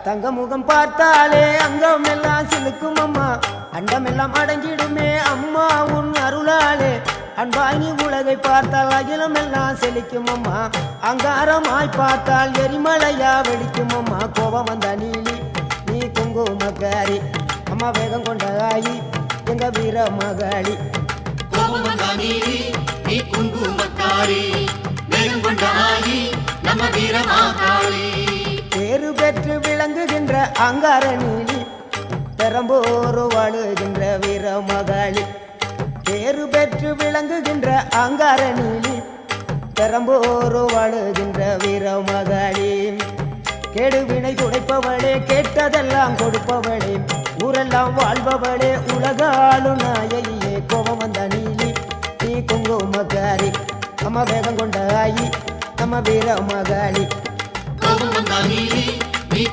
தங்க முகம் பார்த்தாலே அங்கம் எல்லாம் சிலுக்கும் அம்மா, அண்டமெல்லாம் அடங்கிடுமே அம்மா உன் அருளாலே. அன்பாங்கி உலகை பார்த்தால் அகிலம் எல்லாம் செழிக்கும் அம்மா, அங்காரமாய் பார்த்தால் எரிமலையா வெடிக்கும் அம்மா. கோபம் வந்த நீலி நீ குங்குமக்காரி அம்மா, வேகம் கொண்ட ஆயி எங்க வீர மகாளி. கோபம் வந்த நீலி நீ குங்குமக்காரி, வேகம் கொண்ட ஆயி நம்ம வீர மகாளி. பேரு பெற்று விளங்குகின்ற அங்கார நீலி, பெரம்போரு வாழுகின்ற வீர மகாளி. பேரு பெற்று விளங்குகின்ற அங்கார நீலி, பெரம்போரு வாழுகின்ற வீர மகாளி. கெடுவினை துடைப்பவளே, கேட்டதெல்லாம் கொடுப்பவளே, ஊரெல்லாம் வாழ்பவளே, உலகாளு நாயகியே. கோபம் வந்த நீலி நீ குங்குமக்காரி அம்மா, வேகம் கொண்ட ஆயி நம்ம வீர மகாளி. கோபம் வந்த நீலி நீ